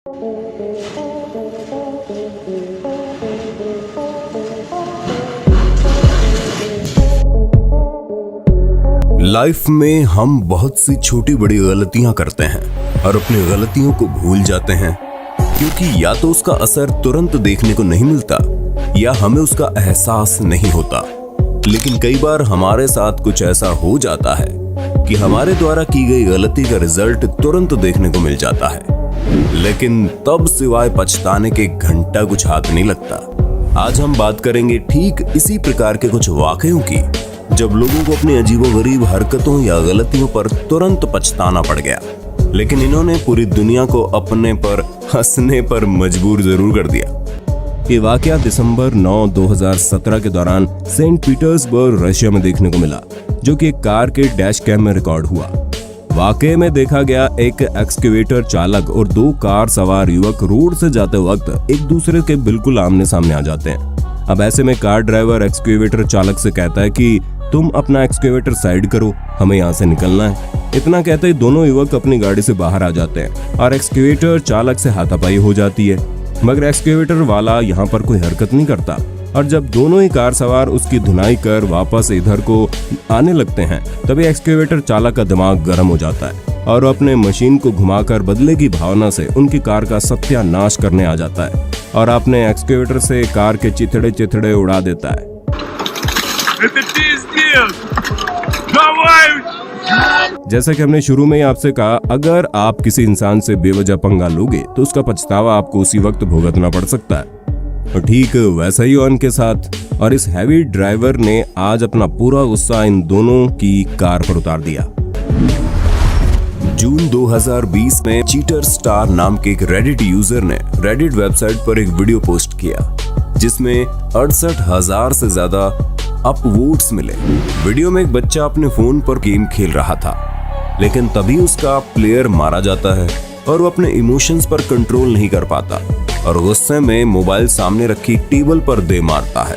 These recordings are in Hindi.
लाइफ में हम बहुत सी छोटी बड़ी गलतियां करते हैं और अपनी गलतियों को भूल जाते हैं, क्योंकि या तो उसका असर तुरंत देखने को नहीं मिलता या हमें उसका एहसास नहीं होता। लेकिन कई बार हमारे साथ कुछ ऐसा हो जाता है कि हमारे द्वारा की गई गलती का रिजल्ट तुरंत देखने को मिल जाता है, लेकिन तब सिवाय पछताने के घंटा कुछ हाथ नहीं लगता। आज हम बात करेंगे ठीक इसी प्रकार के कुछ वाकयों की जब लोगों को अपनी अजीबोगरीब हरकतों या गलतियों पर तुरंत पछताना पड़ गया, लेकिन इन्होंने पूरी दुनिया को अपने पर हंसने पर मजबूर जरूर कर दिया। ये वाकया दिसंबर 9, 2017 के दौरान सेंट पीटर्सबर्ग रशिया में देखने को मिला, जो कि एक कार के डैश कैम में रिकॉर्ड हुआ। वाकये में देखा गया एक एक्सकेवेटर चालक और दो कार सवार युवक रोड से जाते वक्त एक दूसरे के बिल्कुल आमने सामने आ जाते हैं। अब ऐसे में कार ड्राइवर एक्सकेवेटर चालक से कहता है कि तुम अपना एक्सकेवेटर साइड करो, हमें यहाँ से निकलना है। इतना कहते ही दोनों युवक अपनी गाड़ी से बाहर आ जाते हैं और एक्सकेवेटर चालक से हाथापाई हो जाती है, मगर एक्सकेवेटर वाला यहाँ पर कोई हरकत नहीं करता। और जब दोनों ही कार सवार उसकी धुनाई कर वापस इधर को आने लगते हैं, तभी एक्सकेवेटर चालक का दिमाग गर्म हो जाता है और अपने मशीन को घुमाकर बदले की भावना से उनकी कार का सत्यानाश करने आ जाता है और अपने एक्सकेवेटर से कार के चिथड़े उड़ा देता है। जैसा कि हमने शुरू में ही आपसे कहा, अगर आप किसी इंसान से बेवजह पंगा लोगे तो उसका पछतावा आपको उसी वक्त भुगतना पड़ सकता है। और ठीक वैसा ही उनके साथ, और इस हैवी ड्राइवर ने आज अपना पूरा गुस्सा इन दोनों की कार पर उतार दिया। जून 2020 में चीटर स्टार नाम के एक रेडिट यूजर ने रेडिट वेबसाइट पर एक वीडियो पोस्ट किया, जिसमें 68,000 से ज्यादा अपवोट्स मिले। वीडियो में एक बच्चा अपने फोन पर गेम खेल रहा था, लेकिन तभी उसका प्लेयर मारा जाता है और वो अपने इमोशंस पर कंट्रोल नहीं कर पाता और गुस्से में मोबाइल सामने रखी टेबल पर दे मारता है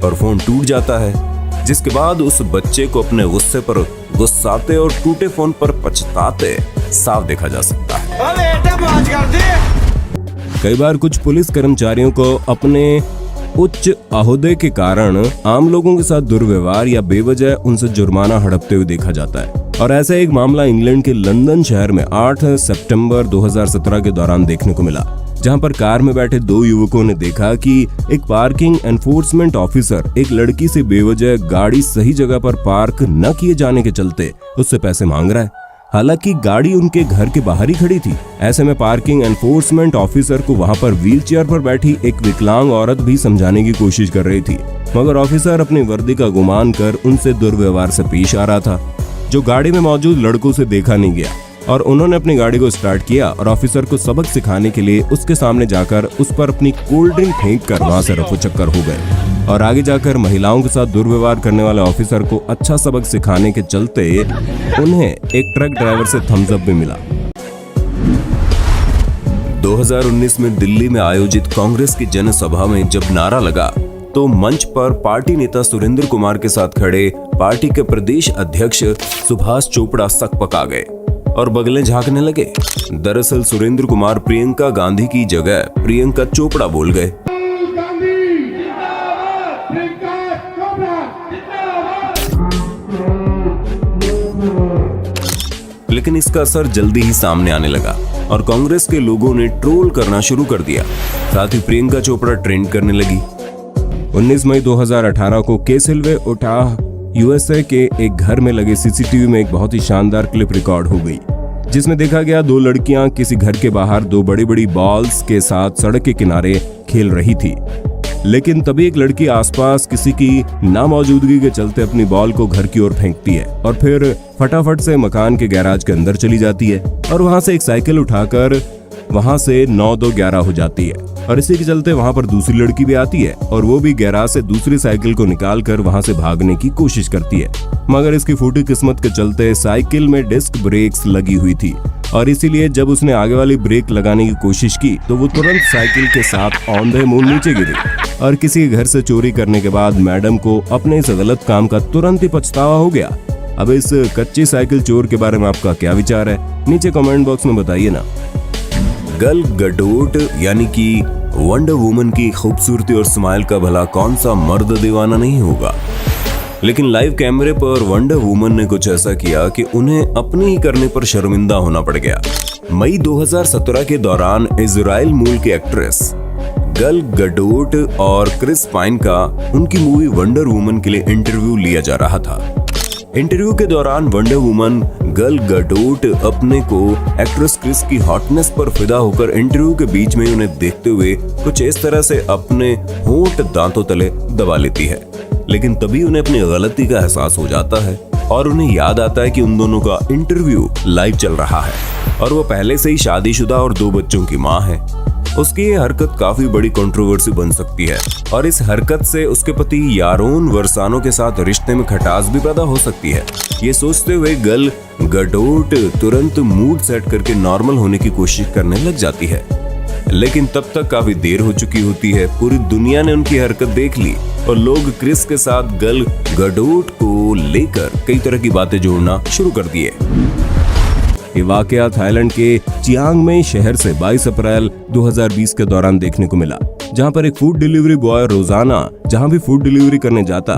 और फोन टूट जाता है, जिसके बाद उस बच्चे को अपने गुस्से पर गुस्साते और टूटे फोन पर पछताते साफ देखा जा सकता है। कई बार कुछ पुलिस कर्मचारियों को अपने उच्च ओहदे के कारण आम लोगों के साथ दुर्व्यवहार या बेवजह उनसे जुर्माना हड़पते हुए देखा जाता है। और ऐसा एक मामला इंग्लैंड के लंदन शहर में 8 सितंबर 2017 के दौरान देखने को मिला, जहां पर कार में बैठे दो युवकों ने देखा कि एक पार्किंग एनफोर्समेंट ऑफिसर एक लड़की से बेवजह गाड़ी सही जगह पर पार्क न किए जाने के चलते उससे पैसे मांग रहा है। हालांकि गाड़ी उनके घर के बाहर ही खड़ी थी। ऐसे में पार्किंग एनफोर्समेंट ऑफिसर को वहां पर व्हीलचेयर पर बैठी एक विकलांग औरत भी समझाने की कोशिश कर रही थी, मगर ऑफिसर अपनी वर्दी का गुमान कर उनसे दुर्व्यवहार से पेश आ रहा था, जो गाड़ी में मौजूद लड़कों से देखा नहीं गया। और उन्होंने अपनी गाड़ी को स्टार्ट किया और ऑफिसर को सबक सिखाने के लिए उसके सामने जाकर उस पर अपनी कोल्ड ड्रिंक फेंक कर वहां से रफूचक्कर हो गए। और आगे जाकर महिलाओं के साथ दुर्व्यवहार करने वाले ऑफिसर को अच्छा सबक सिखाने के चलते उन्हें एक ट्रक ड्राइवर से थम्स अप भी मिला। 2019 में दिल्ली में आयोजित कांग्रेस की जनसभा में जब नारा लगा तो मंच पर पार्टी नेता सुरेंद्र कुमार के साथ खड़े पार्टी के प्रदेश अध्यक्ष सुभाष चोपड़ा सकपका गए और बगलें झांकने लगे। दरअसल सुरेंद्र कुमार प्रियंका गांधी की जगह प्रियंका चोपड़ा बोल गए। लेकिन इसका असर जल्दी ही सामने आने लगा और कांग्रेस के लोगों ने ट्रोल करना शुरू कर दिया। साथ ही प्रियंका चोपड़ा ट्रेंड करने लगी। 19 मई 2018 को केसिल्वे उटाह यूएसए के एक घर में लगे सीसीटीवी में एक बहुत ही शानदार क्लिप रिकॉर्ड हो गई, जिसमें देखा गया दो लड़कियां किसी घर के बाहर दो बड़ी बड़ी बॉल्स के साथ सड़क के किनारे खेल रही थी। लेकिन तभी एक लड़की आसपास किसी की नामौजूदगी के चलते अपनी बॉल को घर की ओर फेंकती है और फिर फटाफट से मकान के गैराज के अंदर चली जाती है और वहां से एक साइकिल उठाकर वहां से 9-2-11 हो जाती है। और इसी के चलते वहां पर दूसरी लड़की भी आती है और वो भी गैराज से दूसरी साइकिल को निकालकर वहां से भागने की कोशिश करती है, मगर इसकी फूटी किस्मत के चलते साइकिल में डिस्क ब्रेक्स लगी हुई थी और इसीलिए जब उसने आगे वाली ब्रेक लगाने की कोशिश की तो वो तुरंत साइकिल के साथ औंधे मुंह नीचे गिरी। और किसी के घर से चोरी करने के बाद मैडम को अपने इस गलत काम का तुरंत ही पछतावा हो गया। अब इस कच्ची साइकिल चोर के बारे में आपका क्या विचार है, नीचे कमेंट बॉक्स में बताइए ना। गल गडोट यानी कि वंडर वुमन की खूबसूरती और स्माइल का भला कौन सा मर्द दीवाना नहीं होगा। लेकिन लाइव कैमरे पर वंडर वुमन ने कुछ ऐसा किया कि उन्हें अपने ही करने पर शर्मिंदा होना पड़ गया। मई 2017 के दौरान इजराइल मूल की एक्ट्रेस गल गडोट और क्रिस पाइन का उनकी मूवी वंडर वुमन के लिए इंटरव्यू लिया जा रहा था। इंटरव्यू के दौरान वंडर वुमन गल गडोट अपने को एक्ट्रेस क्रिस की हॉटनेस पर फिदा होकर इंटरव्यू के बीच में उन्हें देखते हुए कुछ इस तरह से अपने होंठ दांतों तले दबा लेती है। लेकिन तभी उन्हें अपनी गलती का एहसास हो जाता है और उन्हें याद आता है कि उन दोनों का इंटरव्यू लाइव चल रहा है और वो पहले से ही शादीशुदा और 2 बच्चों की माँ है। उसकी ये हरकत काफी बड़ी कंट्रोवर्सी बन सकती है और इस हरकत से उसके पति यारोन वर्सानो के साथ रिश्ते में खटास भी पैदा हो सकती है। ये सोचते हुए गल गडोट तुरंत मूड सेट करके नॉर्मल होने की कोशिश करने लग जाती है। लेकिन तब तक काफी देर हो चुकी होती है। पूरी दुनिया ने उनकी हरकत देख ली और लोग क्रिस के साथ गल गडोट को लेकर कई तरह की बातें जोड़ना शुरू कर दिए। ये वाकया थाईलैंड के चियांग में शहर से 22 अप्रैल 2020 के दौरान देखने को मिला, जहां पर एक फूड डिलीवरी बॉय रोजाना जहां भी फूड डिलीवरी करने जाता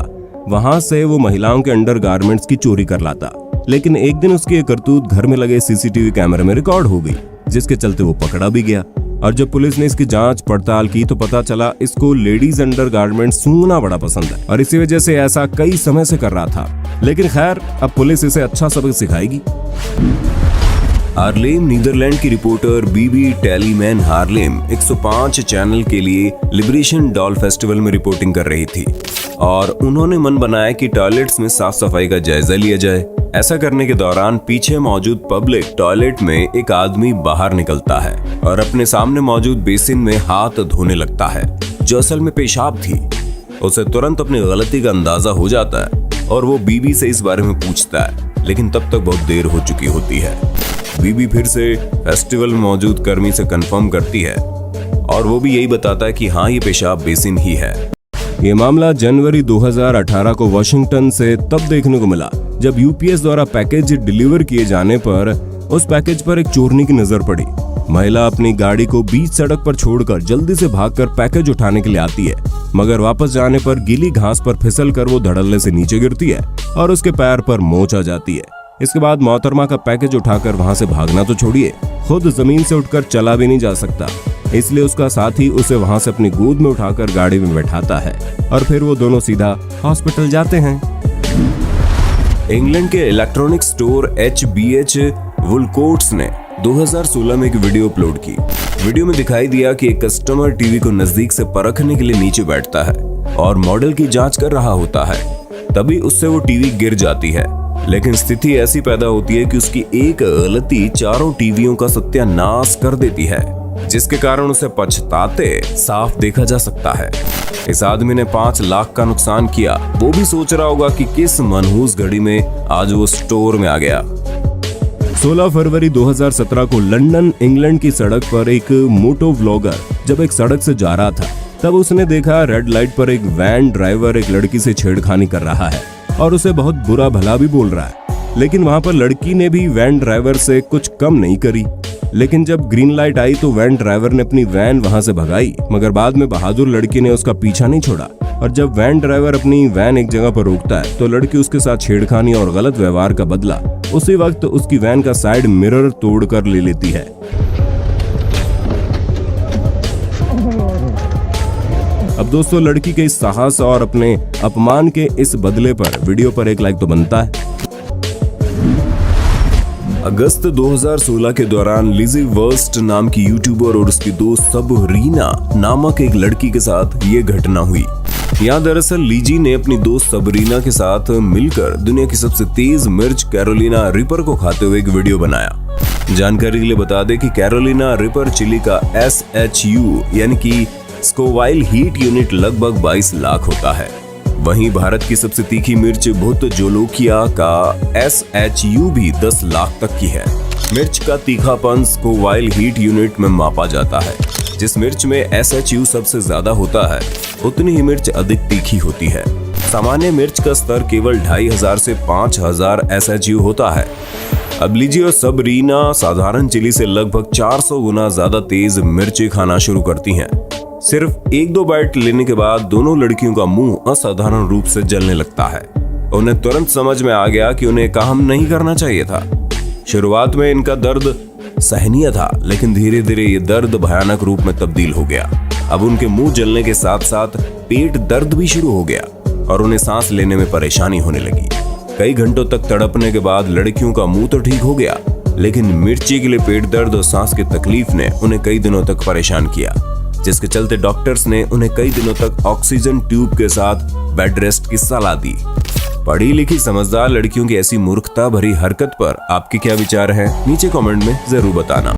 वहां से वो महिलाओं के अंडरगारमेंट्स की चोरी कर लाता। लेकिन एक दिन उसकी एक करतूत घर में लगे सीसीटीवी कैमरे में रिकॉर्ड हो गई, जिसके चलते वो पकड़ा भी गया। और जब पुलिस ने इसकी जांच पड़ताल की तो पता चला इसको लेडीज अंडरगारमेंट्स सूंघना बड़ा पसंद है और इसी वजह से ऐसा कई समय से कर रहा था। लेकिन खैर, अब पुलिस इसे अच्छा सबक सिखाएगी। हार्लेम नीदरलैंड की रिपोर्टर बीबी टेलीमैन हार्लेम 105 चैनल के लिए लिबरेशन डॉल फेस्टिवल में रिपोर्टिंग कर रही थी और उन्होंने मन बनाया कि टॉयलेट्स में साफ सफाई का जायजा लिया जाए। ऐसा करने के दौरान पीछे मौजूद पब्लिक टॉयलेट में एक आदमी बाहर निकलता है और अपने सामने मौजूद बेसिन में हाथ धोने लगता है, जो असल में पेशाब थी। उसे तुरंत अपनी गलती का अंदाजा हो जाता है और वो बीबी से इस बारे में पूछता है, लेकिन तब तक बहुत देर हो चुकी होती है। बीबी फिर से फेस्टिवल में मौजूद कर्मी से कंफर्म करती है और वो भी यही बताता है कि हाँ, ये पेशाब बेसिन ही है। ये मामला जनवरी 2018 को वॉशिंगटन से तब देखने को मिला जब यूपीएस द्वारा पैकेज डिलीवर किए जाने पर उस पैकेज पर एक चोरनी की नजर पड़ी। महिला अपनी गाड़ी को बीच सड़क पर छोड़कर जल्दी से भागकर पैकेज उठाने के लिए आती है, मगर वापस जाने पर गीली घास पर फिसलकर वो धड़ल्ले से नीचे गिरती है और उसके पैर पर मोच आ जाती है। इसके बाद मोहतरमा का पैकेज उठाकर वहां से भागना तो छोड़िए, खुद जमीन से उठकर चला भी नहीं जा सकता। इसलिए उसका साथी उसे वहां से अपनी गोद में उठाकर गाड़ी में बैठाता है और फिर वो दोनों सीधा हॉस्पिटल जाते हैं। इंग्लैंड के इलेक्ट्रॉनिक स्टोर HBH वुलकोट्स ने 2016 में एक वीडियो अपलोड की। वीडियो में दिखाई दिया कि एक कस्टमर टीवी को नजदीक से परखने के लिए नीचे बैठता है और मॉडल की जांच कर रहा होता है। तभी उससे वो टीवी गिर जाती है, लेकिन स्थिति ऐसी पैदा होती है कि उसकी एक गलती चारों टीवियों का सत्यानाश कर देती है, जिसके कारण उसे पछताते साफ देखा जा सकता है। इस आदमी ने 5 लाख का नुकसान किया। वो भी सोच रहा होगा कि किस मनहूस घड़ी में आज वो स्टोर में आ गया। 16 फरवरी 2017 को लंदन इंग्लैंड की सड़क पर एक मोटो व्लॉगर जब एक सड़क से जा रहा था, तब उसने देखा रेड लाइट पर एक वैन ड्राइवर एक लड़की से छेड़खानी कर रहा है और उसे बहुत बुरा भला भी बोल रहा है। लेकिन वहां पर लड़की ने भी वैन ड्राइवर से कुछ कम नहीं करी। लेकिन जब ग्रीन लाइट आई तो वैन ड्राइवर ने अपनी वैन वहां से भगाई, मगर बाद में बहादुर लड़की ने उसका पीछा नहीं छोड़ा और जब वैन ड्राइवर अपनी वैन एक जगह पर रोकता है तो लड़की उसके साथ छेड़खानी और गलत व्यवहार का बदला उसी वक्त उसकी वैन का साइड मिरर तोड़कर ले लेती है। अब दोस्तों, लड़की के इस साहस और अपने अपमान के इस बदले पर वीडियो पर एक लाइक तो बनता है। अगस्त 2016 के दौरान लिजी वर्स्ट नाम की यूट्यूबर और उसकी दोस्त सबरीना नामक एक लड़की के साथ ये घटना हुई। यहाँ दरअसल लीजी ने अपनी दोस्त सबरीना के साथ मिलकर दुनिया की सबसे तेज मिर्च कैरोलिना रिपर को खाते हुए एक वीडियो बनाया। जानकारी के लिए बता दें कि कैरोलिना रिपर चिली का SHU यानी कि स्कोवाइल हीट यूनिट लगभग 22 लाख होता है। वहीं भारत की सबसे तीखी मिर्च भुत जोलोकिया का SHU भी 10 लाख तक की है। मिर्च का तीखापन स्कोवाइल हीट यूनिट में मापा जाता है। जिस मिर्च में SHU सबसे ज्यादा होता है, उतनी ही मिर्च अधिक तीखी होती है। सामान्य मिर्च का स्तर केवल 2500 से 5000 SHU होता है। अब लीजिए, सबरीना साधारण चिली से लगभग 400 गुना ज्यादा तेज मिर्ची खाना शुरू करती हैं। सिर्फ 1-2 बाइट लेने के बाद दोनों लड़कियों का मुंह असाधारण रूप से जलने लगता है। उन्हें तुरंत समझ में आ गया कि उन्हें काम नहीं करना चाहिए था। शुरुआत में इनका दर्द सहनीय था, लेकिन धीरे धीरे ये दर्द भयानक रूप में तब्दील हो गया। अब उनके मुंह जलने के साथ साथ पेट दर्द भी शुरू हो गया और उन्हें सांस लेने में परेशानी होने लगी। कई घंटों तक तड़पने के बाद लड़कियों का मुंह तो ठीक हो गया, लेकिन मिर्ची के लिए पेट दर्द और सांस की तकलीफ ने उन्हें कई दिनों तक परेशान किया, जिसके चलते डॉक्टर्स ने उन्हें कई दिनों तक ऑक्सीजन ट्यूब के साथ बेड रेस्ट की सलाह दी। पढ़ी लिखी समझदार लड़कियों की ऐसी मूर्खता भरी हरकत पर आपके क्या विचार हैं? नीचे कमेंट में जरूर बताना।